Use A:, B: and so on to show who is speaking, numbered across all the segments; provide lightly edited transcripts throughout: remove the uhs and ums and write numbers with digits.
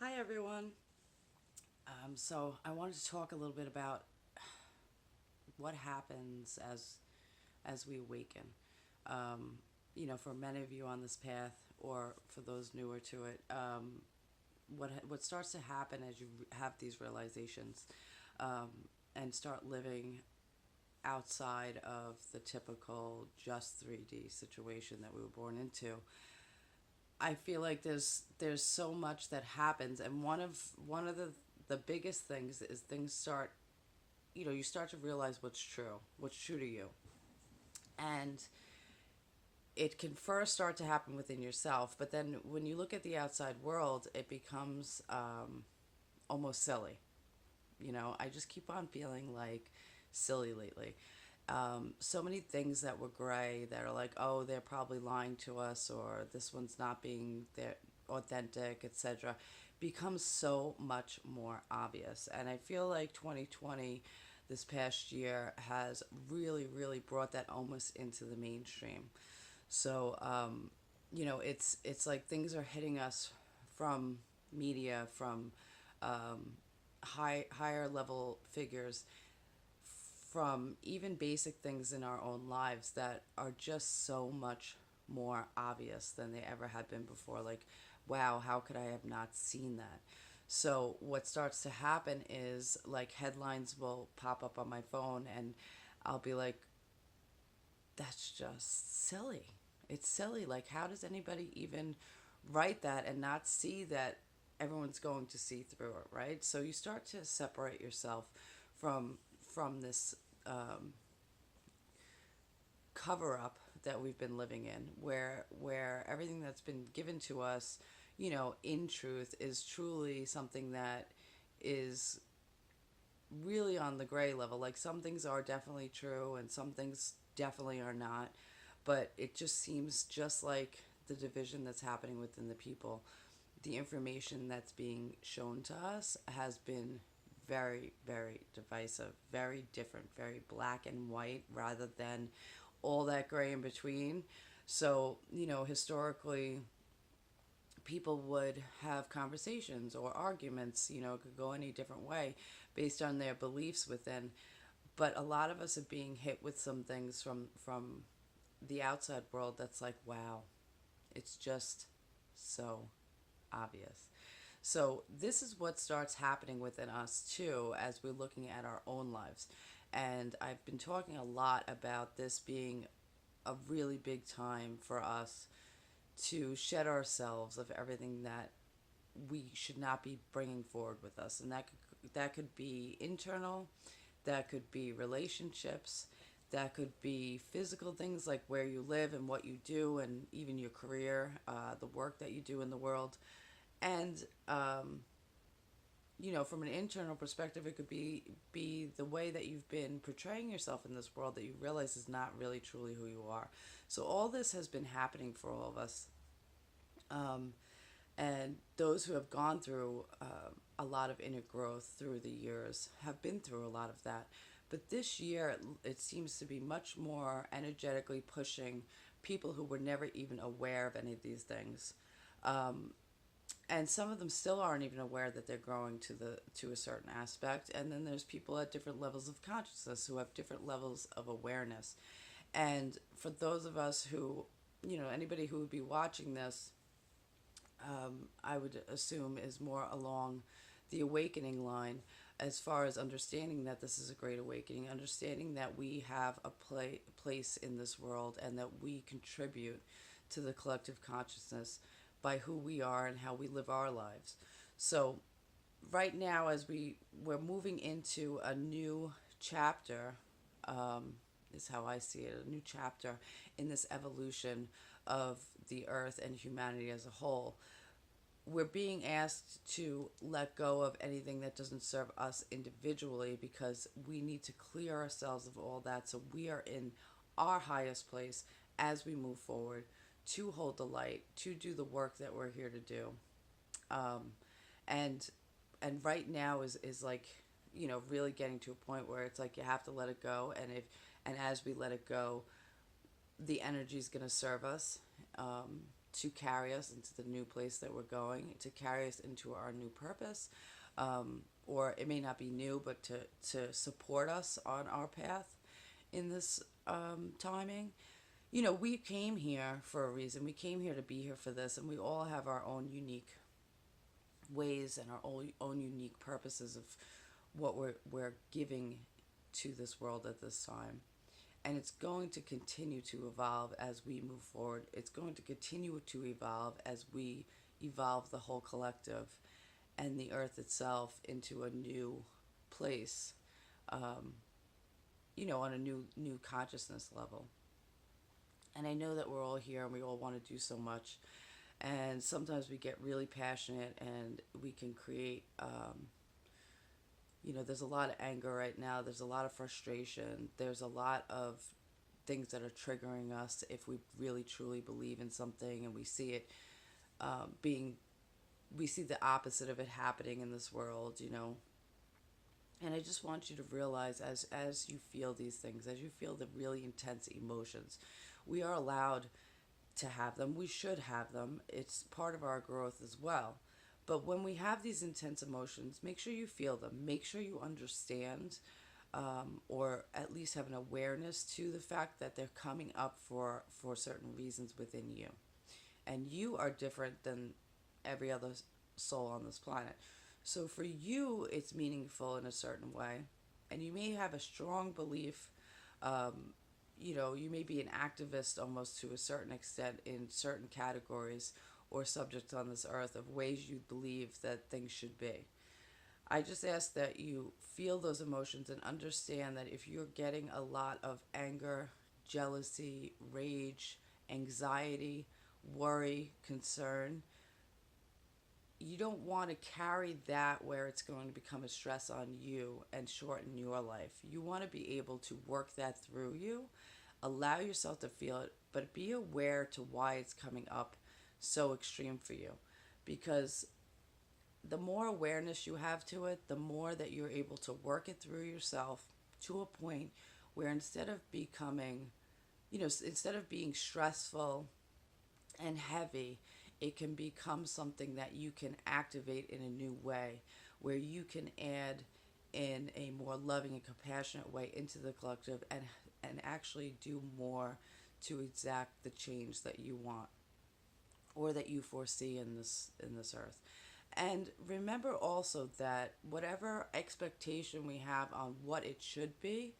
A: Hi everyone. So I wanted to talk a little bit about what happens as we awaken. For many of you on this path, or for those newer to it, what starts to happen as you have these realizations, um, and start living outside of the typical just 3D situation that we were born into. I feel like there's so much that happens, and one of the biggest things is things start, you start to realize what's true to you. And it can first start to happen within yourself, but then when you look at the outside world, it becomes almost silly. I just keep on feeling like silly lately. So many things that were gray that are like, oh, they're probably lying to us, or this one's not being their authentic, etc., becomes so much more obvious. And I feel like 2020, this past year, has really, really brought that almost into the mainstream. So, it's like things are hitting us from media, from higher level figures, from even basic things in our own lives that are just so much more obvious than they ever had been before. Like, wow, how could I have not seen that? So, what starts to happen is like headlines will pop up on my phone, and I'll be like, that's just silly. It's silly. Like, how does anybody even write that and not see that everyone's going to see through it, right? So you start to separate yourself from this um, cover up that we've been living in, where everything that's been given to us, in truth, is truly something that is really on the gray level. Like, some things are definitely true and some things definitely are not, but it just seems just like the division that's happening within the people. The information that's being shown to us has been very, very divisive, very different, very black and white rather than all that gray in between. So, historically, people would have conversations or arguments, it could go any different way based on their beliefs within. But a lot of us are being hit with some things from the outside world that's like, wow, it's just so obvious. So this is what starts happening within us too as we're looking at our own lives. And I've been talking a lot about this being a really big time for us to shed ourselves of everything that we should not be bringing forward with us. And that could be internal, that could be relationships, that could be physical things like where you live and what you do, and even your career, the work that you do in the world. And from an internal perspective, it could be the way that you've been portraying yourself in this world that you realize is not really truly who you are. So all this has been happening for all of us, um, and those who have gone through a lot of inner growth through the years have been through a lot of that. But this year, it seems to be much more energetically pushing people who were never even aware of any of these things. Um, and some of them still aren't even aware that they're growing to a certain aspect. And then there's people at different levels of consciousness who have different levels of awareness. And for those of us who, anybody who would be watching this, I would assume is more along the awakening line, as far as understanding that this is a great awakening, understanding that we have a place in this world and that we contribute to the collective consciousness by who we are and how we live our lives. So right now, as we're moving into a new chapter, is how I see it, a new chapter in this evolution of the earth and humanity as a whole. We're being asked to let go of anything that doesn't serve us individually, because we need to clear ourselves of all that so we are in our highest place as we move forward, to hold the light, to do the work that we're here to do. um, and and right now is like, really getting to a point where it's like you have to let it go. And as we let it go, the energy is going to serve us, to carry us into the new place that we're going, to carry us into our new purpose. Or it may not be new, but to support us on our path in this timing. You know, we came here for a reason. We came here to be here for this, and we all have our own unique ways and our own unique purposes of what we're giving to this world at this time. And it's going to continue to evolve as we move forward. It's going to continue to evolve as we evolve the whole collective and the earth itself into a new place, on a new consciousness level. And I know that we're all here and we all want to do so much. And sometimes we get really passionate and we can create, there's a lot of anger right now. There's a lot of frustration. There's a lot of things that are triggering us if we really truly believe in something and we see it we see the opposite of it happening in this world, And I just want you to realize as you feel these things, as you feel the really intense emotions, we are allowed to have them. We should have them. It's part of our growth as well. But when we have these intense emotions, make sure you feel them. Make sure you understand or at least have an awareness to the fact that they're coming up for certain reasons within you. And you are different than every other soul on this planet. So for you, it's meaningful in a certain way. And you may have a strong belief, you may be an activist almost to a certain extent in certain categories or subjects on this earth of ways you believe that things should be. I just ask that you feel those emotions and understand that if you're getting a lot of anger, jealousy, rage, anxiety, worry, concern, you don't want to carry that where it's going to become a stress on you and shorten your life. You want to be able to work that through you, allow yourself to feel it, but be aware to why it's coming up so extreme for you. Because the more awareness you have to it, the more that you're able to work it through yourself to a point where instead of being stressful and heavy, it can become something that you can activate in a new way, where you can add in a more loving and compassionate way into the collective and actually do more to exact the change that you want or that you foresee in this earth. And remember also that whatever expectation we have on what it should be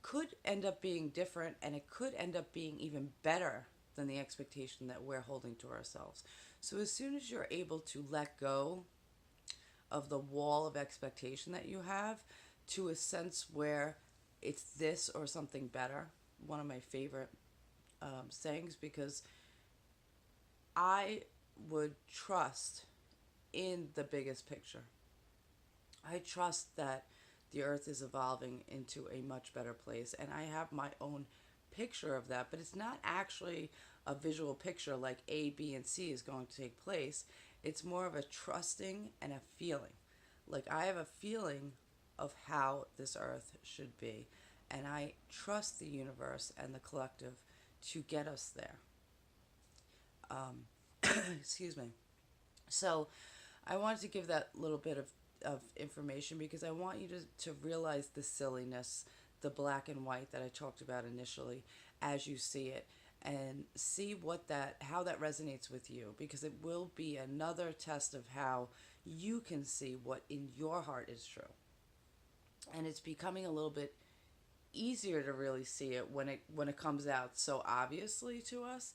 A: could end up being different, and it could end up being even better than the expectation that we're holding to ourselves. So as soon as you're able to let go of the wall of expectation that you have to a sense where it's this or something better, one of my favorite sayings, because I would trust in the biggest picture. I trust that the earth is evolving into a much better place, and I have my own picture of that, but it's not actually a visual picture like A, B, and C is going to take place. It's more of a trusting and a feeling. Like I have a feeling of how this earth should be, and I trust the universe and the collective to get us there. Excuse me. So I wanted to give that little bit of information because I want you to realize the silliness, the black and white that I talked about initially as you see it, and see how that resonates with you, because it will be another test of how you can see what in your heart is true. And it's becoming a little bit easier to really see it when it comes out so obviously to us.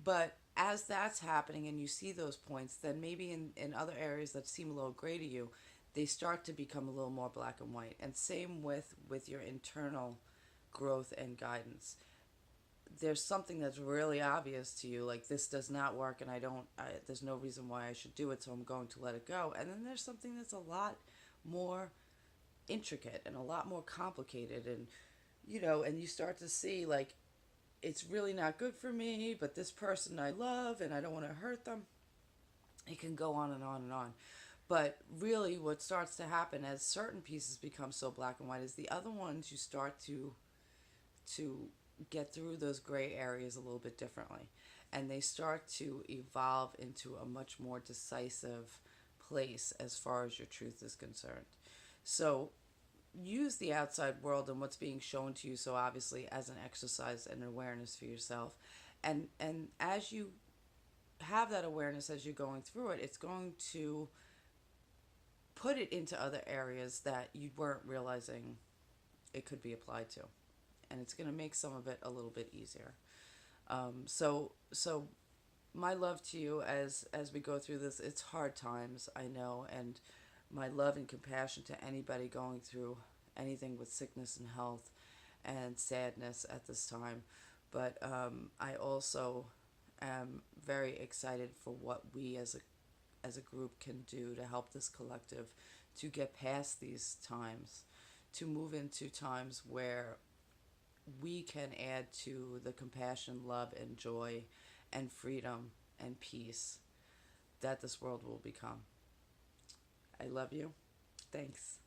A: But as that's happening and you see those points, then maybe in other areas that seem a little gray to you, they start to become a little more black and white. And same with your internal growth and guidance. There's something that's really obvious to you, like this does not work and there's no reason why I should do it, so I'm going to let it go. And then there's something that's a lot more intricate and a lot more complicated, and and you start to see like it's really not good for me, but this person I love and I don't want to hurt them. It can go on and on and on. But really what starts to happen as certain pieces become so black and white is the other ones you start to get through those gray areas a little bit differently. And they start to evolve into a much more decisive place as far as your truth is concerned. So use the outside world and what's being shown to you so obviously as an exercise and awareness for yourself. And as you have that awareness as you're going through it, it's going to put it into other areas that you weren't realizing it could be applied to. And it's going to make some of it a little bit easier. So my love to you as we go through this. It's hard times, I know, and my love and compassion to anybody going through anything with sickness and health and sadness at this time. But I also am very excited for what we as a group can do to help this collective to get past these times, to move into times where we can add to the compassion, love, and joy, and freedom and peace that this world will become. I love you. Thanks.